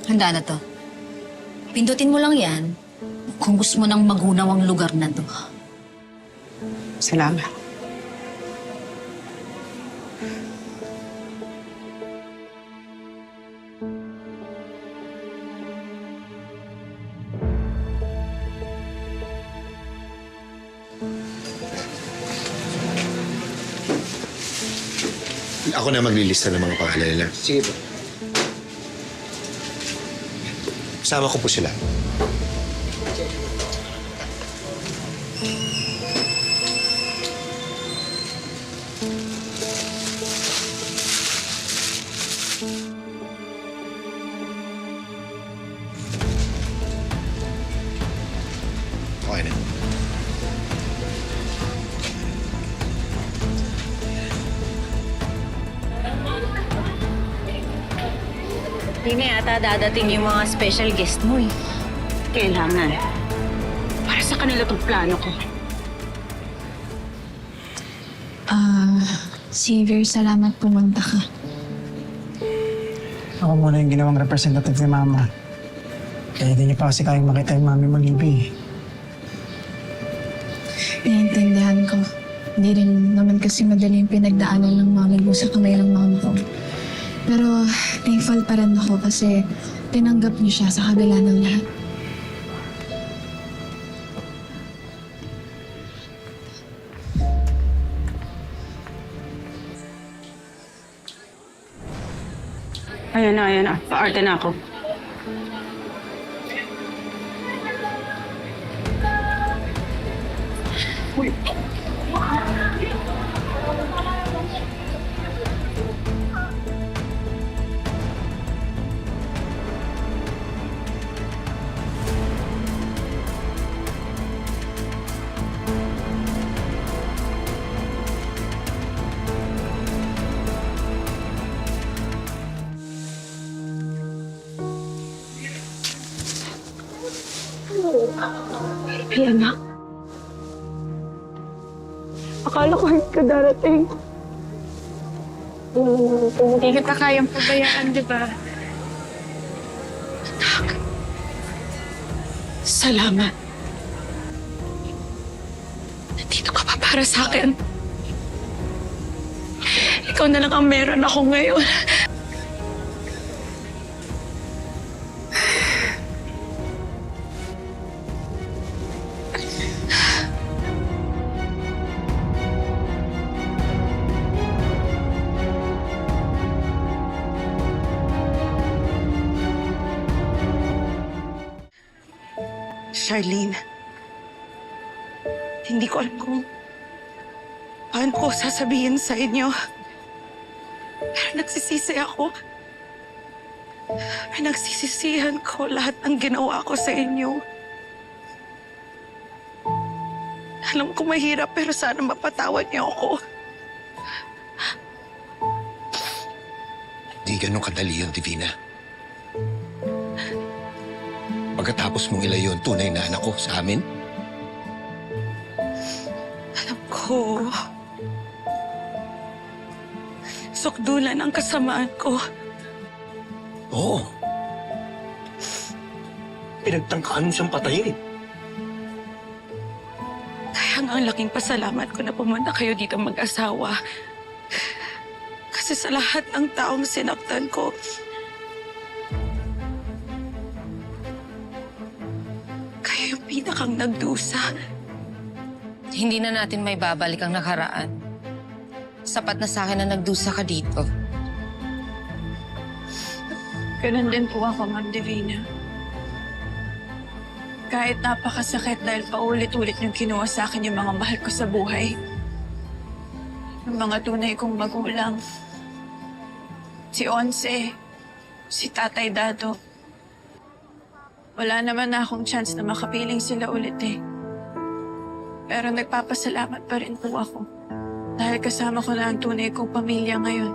Handa na to. Pindutin mo lang yan kung gusto mo nang magunaw ang lugar na to. Salamat. Ako na maglilista ng mga pangalan nila. Sige po. Kasama ko po sila. Okay na. Hindi na yata dadating yung mga special guest mo eh. Kailangan. Para sa kanila tong plano ko. Xavier, salamat pumunta ka. Ako muna yung ginawang representative ni Mama. Kaya hindi niya pa kasi kayang makita yung Mami mag-ibig. Naiintindihan ko. Hindi rin naman kasi madali yung pinagdaanan ng mami mo sa kamay ng mama ko. Pero thankful pa rin ako kasi tinanggap niyo siya sa kabila ng lahat. Ayan na. Pa-arte na ako. Ay, anak. Akala ko hindi ka darating. Hindi kita kayang pabayaan, di ba? Salamat. Nandito ka pa para sa akin. Ikaw na lang ang meron ako ngayon. Charlene, hindi ko alam kung paano ko sasabihin sa inyo. Pero nagsisisi ako. Pinagsisisihan ko lahat ng ginawa ko sa inyo. Alam ko mahirap pero sana mapatawad niyo ako. Di ganun kadali yun, Divina. Pagkatapos mong ilayo ang tunay na anak ko sa amin, Alam ko. Sukdulan ang kasamaan ko. Oo. Pinagtangkaan mo siyang patayin. Kaya nga ang laking pasalamat ko na pumunta kayo dito mag-asawa. Kasi sa lahat ng taong sinaktan ko, kayo yung pinakang nagdusa. Hindi na natin may babalik ang nakaraan. Sapat na sa akin na nagdusa ka dito. Ganun din po ako, Ma'am Divina. Kahit napakasakit dahil paulit-ulit niyong kinuha sa akin yung mga mahal ko sa buhay. Yung mga tunay kong magulang. Si Onse, si Tatay Dado. Wala naman na akong chance na makapiling sila ulit eh. Pero nagpapasalamat pa rin po ako. Dahil kasama ko na ang tunay kong pamilya ngayon.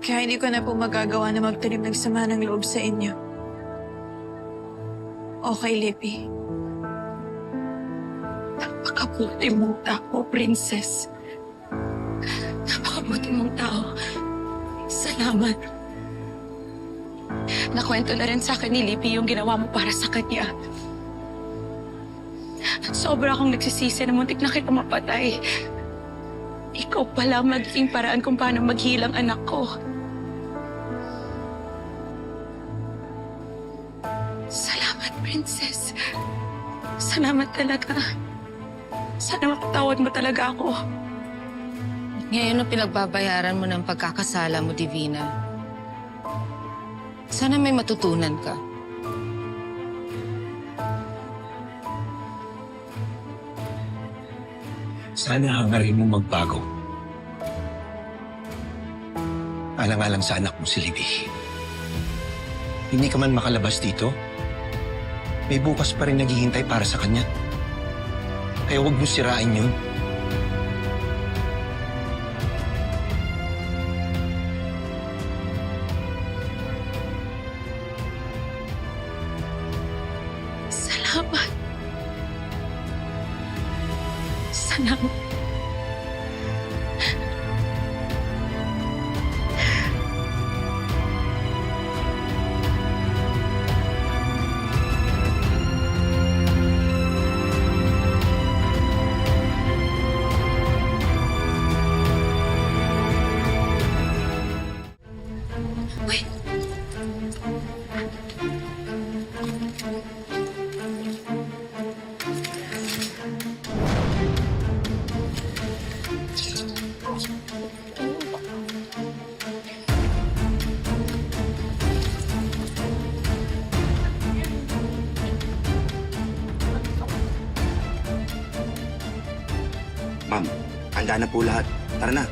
Kaya hindi ko na po magagawa na magtanim ng sama ng loob sa inyo. Okay, Lippy. Napakabuti mong tao, Princess. Napakabuti mong tao. Salamat. Nakwento na rin sa akin ni Libby yung ginawa mo para sa kanya. Sobra akong nagsisisi na muntik na kita mapatay. Ikaw pala ang magiging paraan kung paano maghilang anak ko. Salamat, Princess. Salamat talaga. Sana mapatawad mo talaga ako. Ngayon ang pinagbabayaran mo ng pagkakasala mo, Divina. Sana may matutunan ka. Sana hangarin mo magbago. Alang-alang sa anak mo si Libby. Hindi ka man makalabas dito, may bukas pa rin naghihintay para sa kanya. Kaya huwag mo sirain yun. Salamat. Salamat. Wait. Ma'am, handa na po lahat. Tara na.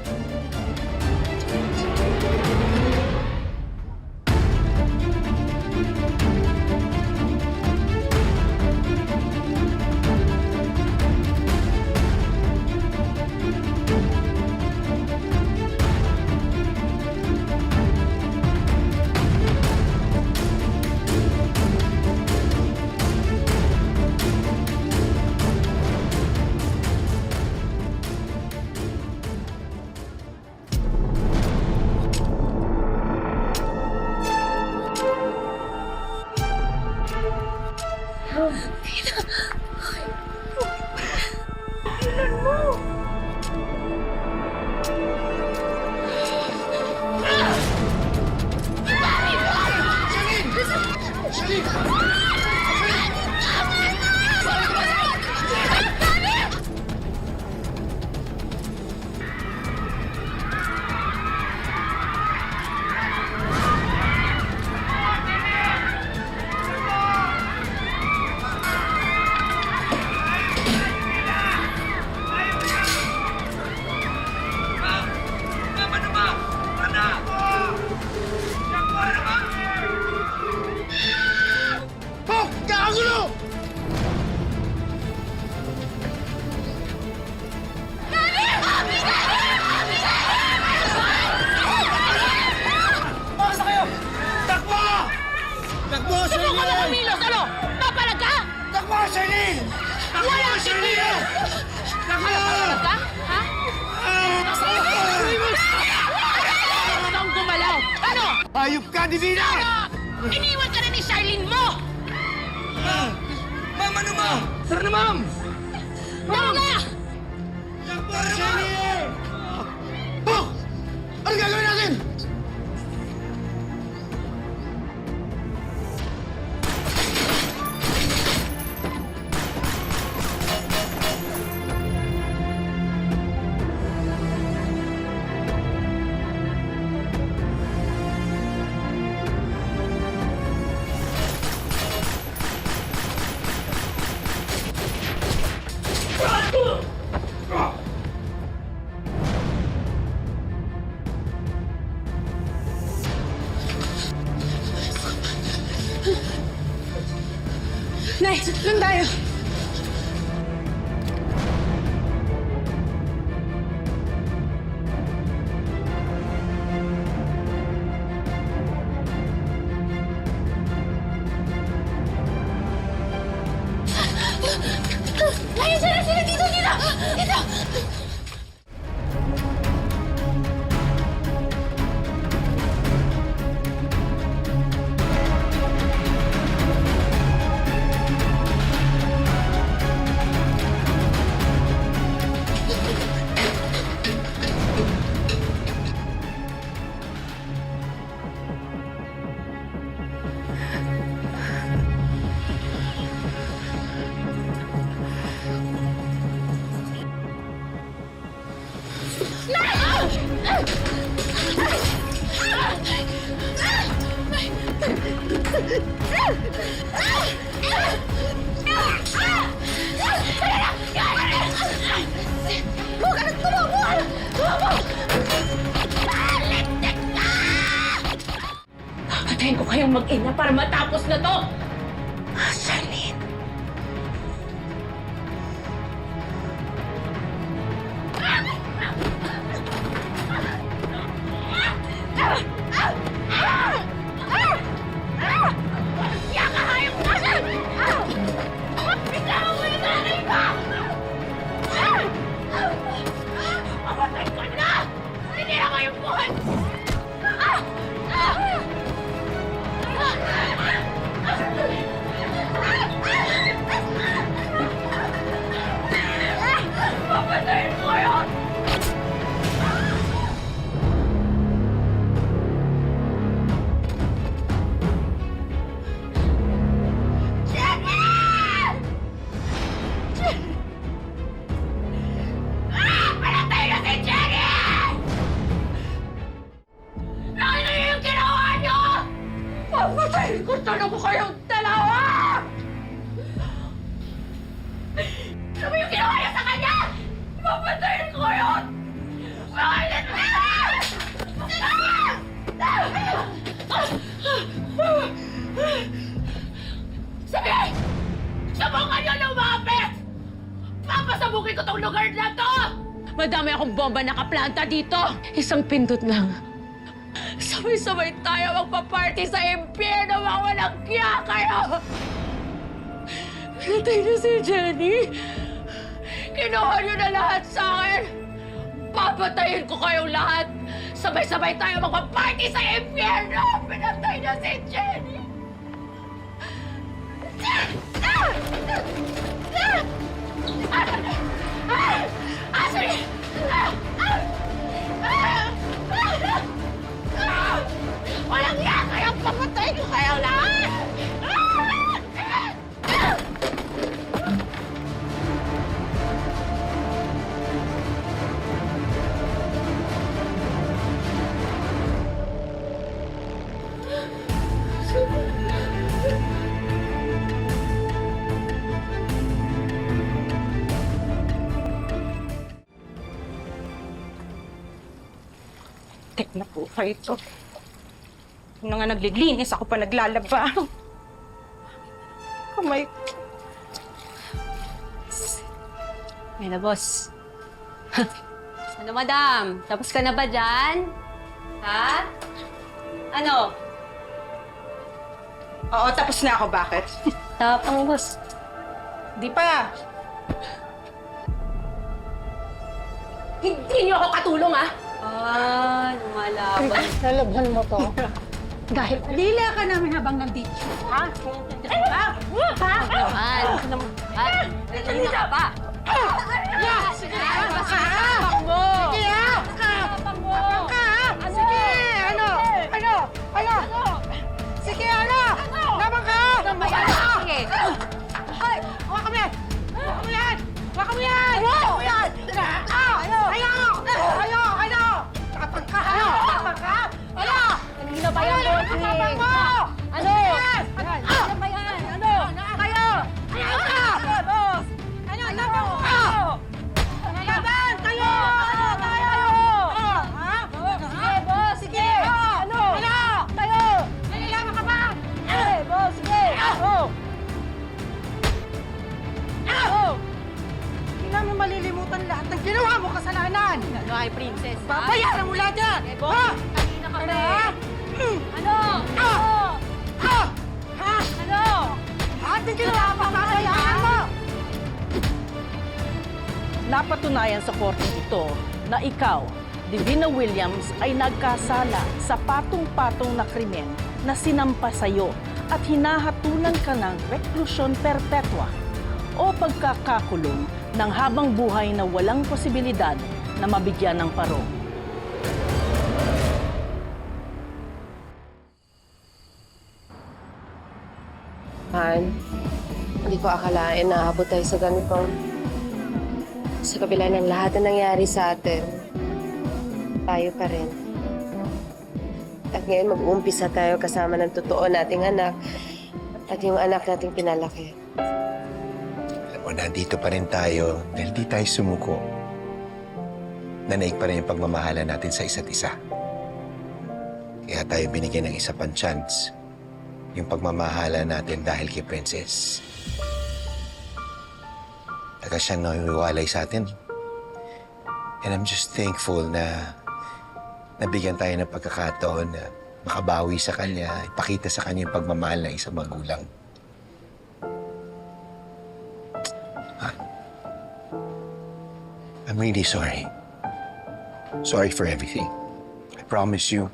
Hayop ka, Divina! Iniwan ka na ni Charlene mo! Ma'am, ano ma'am? Tara na, ma'am! Tama na! Oh! Ano gagawin natin? Nay, doon tayo. Ayun sila! Dito! Dito! Huwag ka nang tumawa! Patayin ko kayong mag-ina para matapos na to! Charlene. Yakahayang mo siya! Bigla mo yung nanay ko! Mamatay ka na! Hindi na kayong buhay! Papatayin mo yun! Pinatay na si Jenny! Ano yung ginawa niyo? Papatayin ko talaga kayong dalawa! Ano yung ginawa niyo sa kanya? Papatayin ko yun! Bakit? Sige! Subukan niyo lumapit! Papasabukin ko tong lugar na to! Madami akong bomba nakaplanta dito. Isang pindot lang. Sabay-sabay tayo magpa-party sa impyerno, mga walang kiya kayo! Pinatay na si Jenny. Kinuha niyo na lahat sa akin. Papatayin ko kayong lahat. Sabay-sabay tayo magpa-party sa impyerno. Pinatay na si Jenny. Ashley! Walang iya kayang pamatay ko kayo lahat! Tek na po kayo ito. Nung nga naglilinis, ako pa naglalaba. Kamay ko. May na, boss. Ano, madam? Tapos ka na ba dyan? Ha? Ano? Oo, tapos na ako. Bakit? Tapang, boss. Di pa. Hindi niyo ako katulong, ah! Ah, lumalaban. Nalabhan mo to. Dahil alila ka namin habang nandito. Ha? Ha? Naman. Ha? Kanina ka pa. Sige, tapang mo! Sige, tapang mo! Sige, ano? Sige, ano? Labang ka! Sige. Ay! Hawakan mo yan! Hawakan mo yan! Tapang ka! Kanina ba yan, bossing? Tapang mo! Ano? Ano ba yan? Ano? Kayo! Boss! Laban! Kayo! Ha? Sige, boss. Sige. Ano? Kayo! Nalilaman ka ba? Sige, boss. Sige. Hindi namin malilimutan lahat ng ginawa mo kasalanan! Ano ay, princess? ha? Babayaran mo lahat yan! Sige, boss. Kanina ka pa eh. Ano? Ano? Lahat ng ginawa mo, babayaran mo! Napatunayan sa korte ito na ikaw, Divina Williams, ay nagkasala sa patong-patong na krimen na sinampa sa iyo at hinahatulan ka ng reklusyon perpetua o pagkakakulong ng habang buhay na walang posibilidad na mabigyan ng parol. Han, hindi ko akalain na aabot tayo sa ganitong... Sa kabila ng lahat na nangyari sa atin, tayo pa rin. At At ngayon mag-uumpisa tayo kasama ng totoo nating anak at yung anak nating pinalaki. Alam mo, nandito pa rin tayo dahil di tayo sumuko. Nanaig pa rin yung pagmamahala natin sa isa't isa. Kaya tayo binigyan ng isa pang chance. Yung pagmamahala natin dahil kay Princess. Taga siyang nahiwalay sa atin. And I'm just thankful na nabigyan tayo ng pagkakataon na makabawi sa kanya, ipakita sa kanya yung pagmamahal ng isang magulang. I'm really sorry. Sorry for everything. I promise you,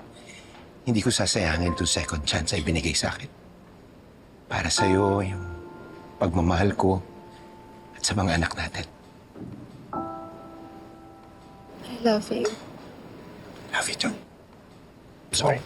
hindi ko sasayangin itong second chance ay binigay sa akin. Para sa'yo, yung pagmamahal ko at sa mga anak natin. I love you. Love you too. Sorry.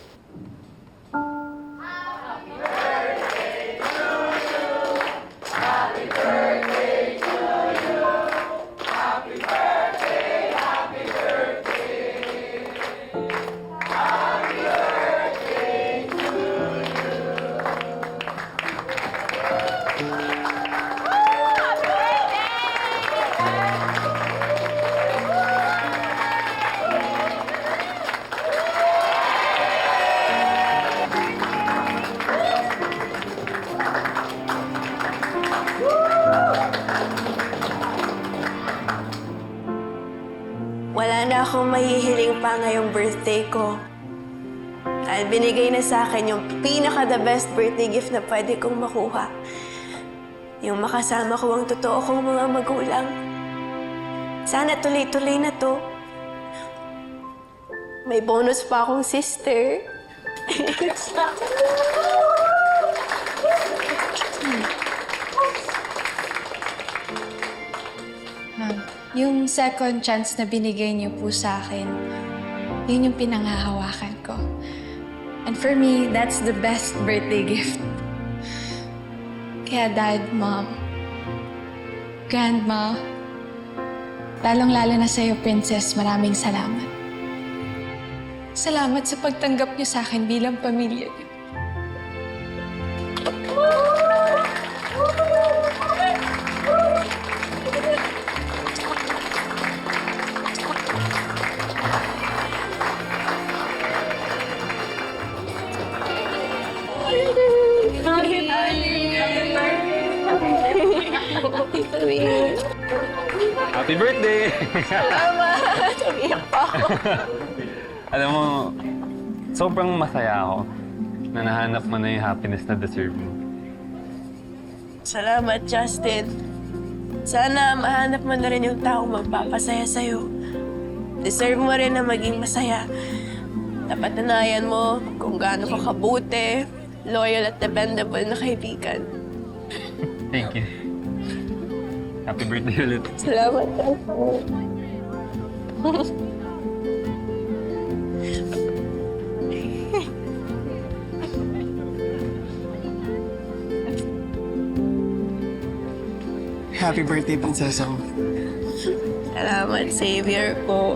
Wala na akong mahihiling pa ngayong birthday ko. Dahil binigay na sa akin yung pinaka-the best birthday gift na pwede kong makuha. Yung makasama ko ang totoo kong mga magulang. Sana tuloy-tuloy na to. May bonus pa akong sister. Yung second chance na binigay niyo po sa akin, yun yung pinanghahawakan ko. And for me, that's the best birthday gift. Kaya Dad, Mom, Grandma, lalong-lalo na sa'yo, Princess, maraming salamat. Salamat sa pagtanggap niyo sa akin bilang pamilya niyo. Happy birthday! Salamat! Umiyak pa ako. Alam mo, sobrang masaya ako na nahanap mo na yung happiness na deserve mo. Salamat, Justin. Sana mahanap mo na rin yung taong magpapasaya sa'yo. Deserve mo rin na maging masaya. Napatunayan mo kung gaano ka kabuti, loyal at dependable na kaibigan. Thank you. Happy birthday ulit. Salamat, Justin. Happy birthday, prinsesa ko. Salamat, savior ko.